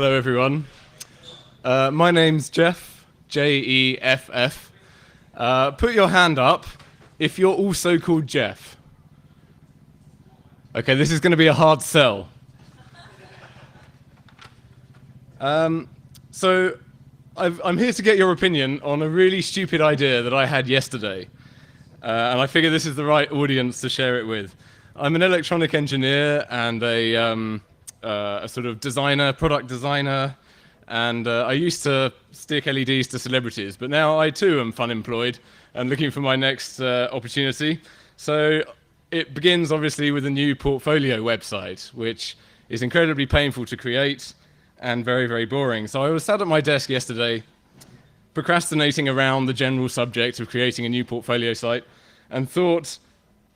Hello, everyone. My name's Jeff, Jeff. Put your hand up if you're also called Jeff. Okay, this is going to be a hard sell. So, I'm here to get your opinion on a really stupid idea that I had yesterday. And I figure this is the right audience to share it with. I'm an electronic engineer and a sort of designer, product designer, and I used to stick LEDs to celebrities, but now I too am fun-employed and looking for my next opportunity. So it begins obviously with a new portfolio website, which is incredibly painful to create and very, very boring. So I was sat at my desk yesterday, procrastinating around the general subject of creating a new portfolio site, and thought,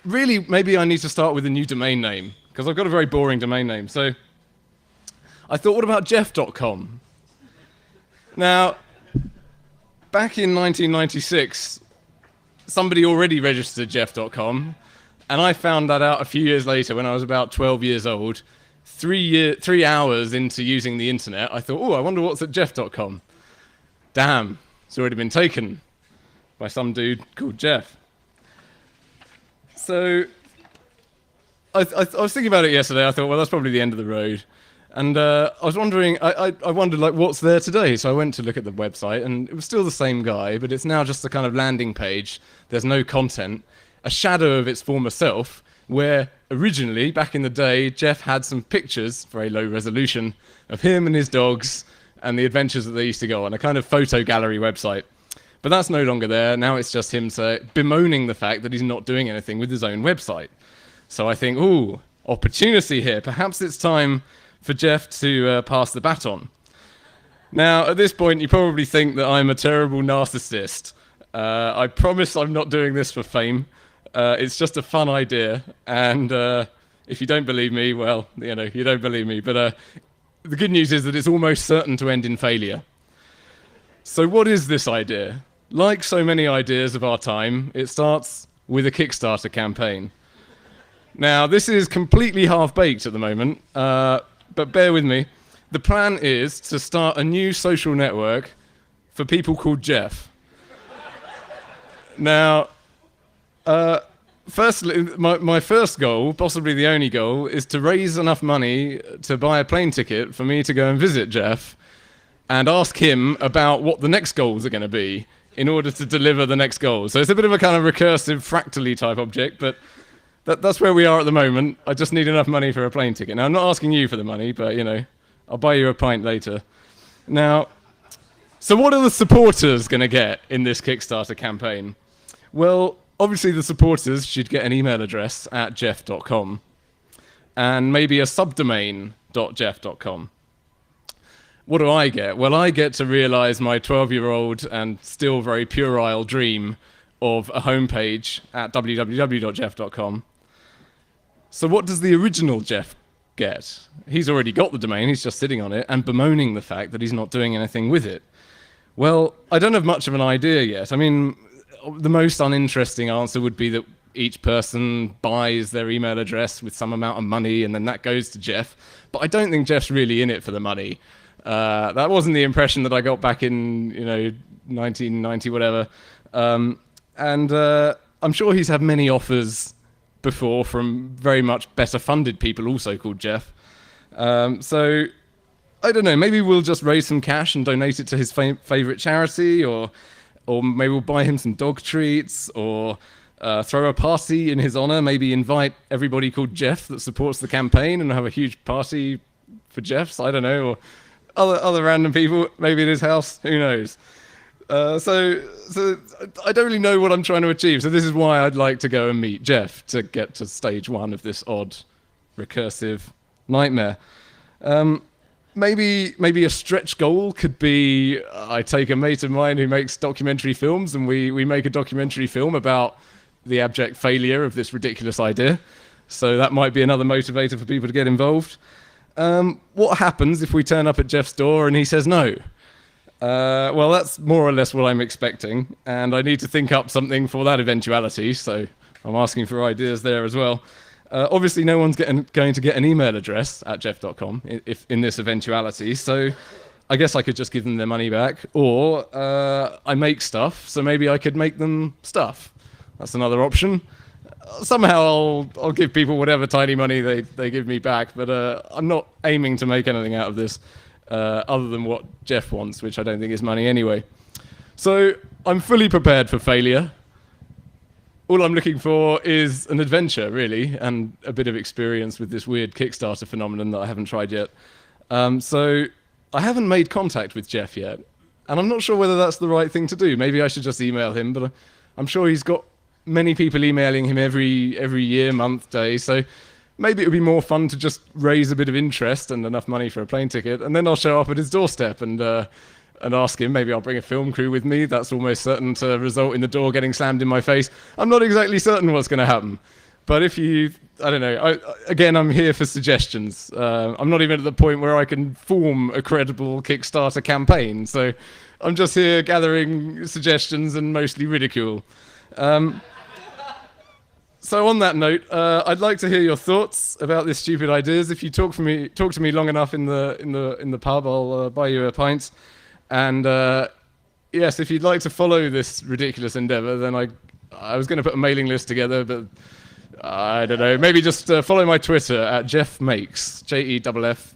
really, maybe I need to start with a new domain name, because I've got a very boring domain name. So I thought, what about Jeff.com? Now, back in 1996, somebody already registered Jeff.com, and I found that out a few years later when I was about 12 years old. 3 hours into using the internet, I thought, oh, I wonder what's at Jeff.com. Damn, it's already been taken by some dude called Jeff. So I was thinking about it yesterday. I thought, well, that's probably the end of the road. And I was wondering, I wondered, like, what's there today? So I went to look at the website, and it was still the same guy, but it's now just a kind of landing page. There's no content, a shadow of its former self, where originally, back in the day, Jeff had some pictures, very low resolution, of him and his dogs and the adventures that they used to go on, a kind of photo gallery website. But that's no longer there. Now it's just him bemoaning the fact that he's not doing anything with his own website. So I think, ooh, opportunity here. Perhaps it's time for Jeff to pass the baton. Now, at this point, you probably think that I'm a terrible narcissist. I promise I'm not doing this for fame. It's just a fun idea. And if you don't believe me, well, you don't believe me. But the good news is that it's almost certain to end in failure. So what is this idea? Like so many ideas of our time, it starts with a Kickstarter campaign. Now, this is completely half-baked at the moment, but bear with me. The plan is to start a new social network for people called Jeff. Now, firstly, my first goal, possibly the only goal, is to raise enough money to buy a plane ticket for me to go and visit Jeff and ask him about what the next goals are going to be in order to deliver the next goal. So it's a bit of a kind of recursive, fractally type object, but that's where we are at the moment. I just need enough money for a plane ticket. Now, I'm not asking you for the money, but, I'll buy you a pint later. Now, so what are the supporters going to get in this Kickstarter campaign? Well, obviously the supporters should get an email address at jeff.com and maybe a subdomain.jeff.com. What do I get? Well, I get to realize my 12-year-old and still very puerile dream of a homepage at www.jeff.com. So what does the original Jeff get? He's already got the domain, he's just sitting on it and bemoaning the fact that he's not doing anything with it. Well, I don't have much of an idea yet. I mean, the most uninteresting answer would be that each person buys their email address with some amount of money and then that goes to Jeff. But I don't think Jeff's really in it for the money. That wasn't the impression that I got back in, 1990, whatever. And I'm sure he's had many offers before from very much better funded people also called Jeff. So I don't know, maybe we'll just raise some cash and donate it to his favorite charity, or maybe we'll buy him some dog treats, or throw a party in his honor, maybe invite everybody called Jeff that supports the campaign and have a huge party for Jeffs, I don't know, or other random people, maybe at his house, who knows. So I don't really know what I'm trying to achieve. So this is why I'd like to go and meet Jeff to get to stage one of this odd, recursive nightmare. Maybe a stretch goal could be I take a mate of mine who makes documentary films and we make a documentary film about the abject failure of this ridiculous idea. So that might be another motivator for people to get involved. What happens if we turn up at Jeff's door and he says no? Well, that's more or less what I'm expecting, and I need to think up something for that eventuality, so I'm asking for ideas there as well. Obviously, no one's going to get an email address at jeff.com if in this eventuality, so I guess I could just give them their money back, or I make stuff, so maybe I could make them stuff. That's another option. Somehow I'll give people whatever tiny money they give me back, but I'm not aiming to make anything out of this other than what Jeff wants, which I don't think is money anyway. So I'm fully prepared for failure. All I'm looking for is an adventure, really, and a bit of experience with this weird Kickstarter phenomenon that I haven't tried yet. So I haven't made contact with Jeff yet, and I'm not sure whether that's the right thing to do. Maybe I should just email him, but I'm sure he's got many people emailing him every year, month, day, so maybe it would be more fun to just raise a bit of interest and enough money for a plane ticket, and then I'll show up at his doorstep and ask him. Maybe I'll bring a film crew with me. That's almost certain to result in the door getting slammed in my face. I'm not exactly certain what's going to happen. But if you, I don't know, again, I'm here for suggestions. I'm not even at the point where I can form a credible Kickstarter campaign. So I'm just here gathering suggestions and mostly ridicule. So on that note, I'd like to hear your thoughts about this stupid ideas. If you talk to me long enough in the pub, I'll buy you a pint. And yes, if you'd like to follow this ridiculous endeavor, then I was going to put a mailing list together, but I don't know. Maybe just follow my Twitter at Jeff Makes, JEFFMAKES.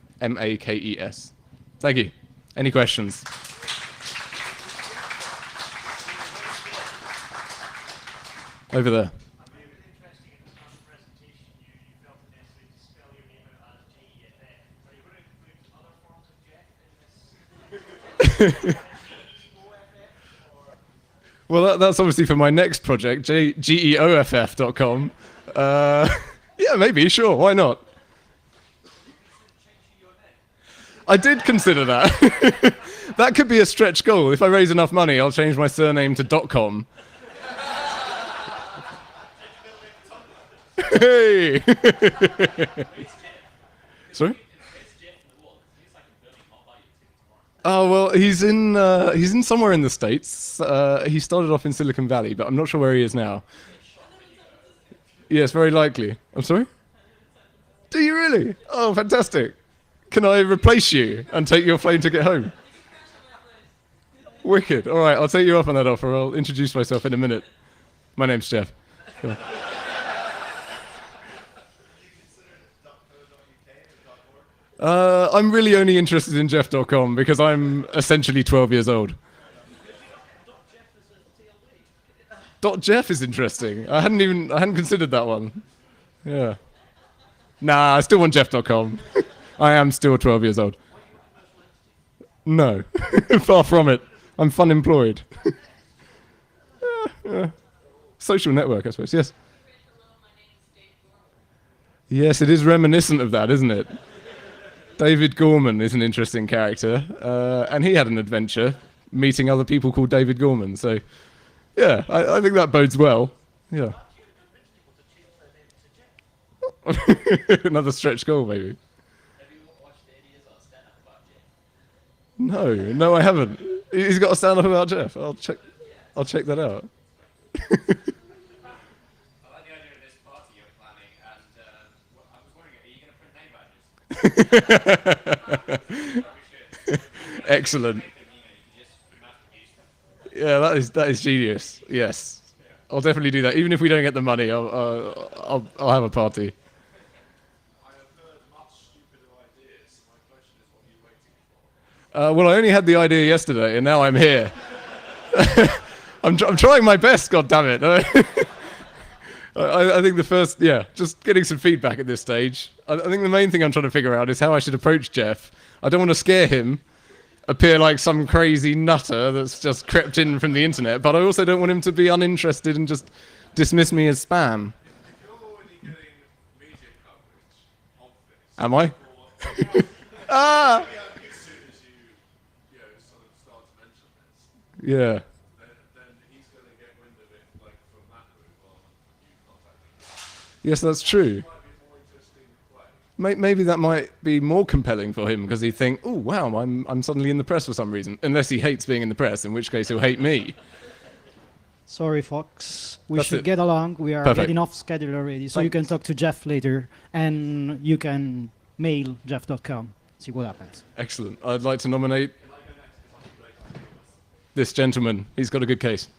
Thank you. Any questions? Over there. Well, that's obviously for my next project, geoff.com. Yeah, maybe, sure, why not? I did consider that. That could be a stretch goal. If I raise enough money, I'll change my surname to .com. Hey! Sorry? Oh, well, he's in somewhere in the States. He started off in Silicon Valley, but I'm not sure where he is now. Yes, very likely. I'm sorry? Do you really? Oh, fantastic. Can I replace you and take your plane ticket home? Wicked. All right, I'll take you up on that offer. I'll introduce myself in a minute. My name's Jeff. Come on. I'm really only interested in Jeff.com because I'm essentially 12 years old. .Jeff is interesting. I hadn't considered that one. Yeah. Nah, I still want Jeff.com. I am still 12 years old. No, far from it. I'm fun employed. Social network, I suppose. Yes. Yes, it is reminiscent of that, isn't it? David Gorman is an interesting character, and he had an adventure meeting other people called David Gorman. So, yeah, I think that bodes well. Yeah. Another stretch goal, maybe. Have you watched any of our stand-up about Jeff? No, I haven't. He's got a stand-up about Jeff. I'll check that out. I like the idea of this party you're planning, and I was wondering, are you going to print name badges? Excellent. Yeah, that is genius. Yes, I'll definitely do that. Even if we don't get the money, I'll have a party. I have heard much stupider ideas. My question is, what are you waiting for? Well, I only had the idea yesterday, and now I'm here. I'm trying my best. God damn it! I think the first, just getting some feedback at this stage. I think the main thing I'm trying to figure out is how I should approach Jeff. I don't want to scare him, appear like some crazy nutter that's just crept in from the internet, but I also don't want him to be uninterested and just dismiss me as spam. You're already getting media coverage of this. Am I? Ah! As soon as you sort of start to mention this, Yeah. then he's going to get wind of it, like from that route on you contacting him. Yes, that's true. Might be a more interesting way. Maybe that might be more compelling for him because he'd think, oh, wow, I'm suddenly in the press for some reason. Unless he hates being in the press, in which case he'll hate me. Sorry, Fox. We That's should it. get along. We are Perfect. getting off schedule already. So you can talk to Jeff later, and you can mail jeff.com. See what happens. Excellent. I'd like to nominate this gentleman. He's got a good case.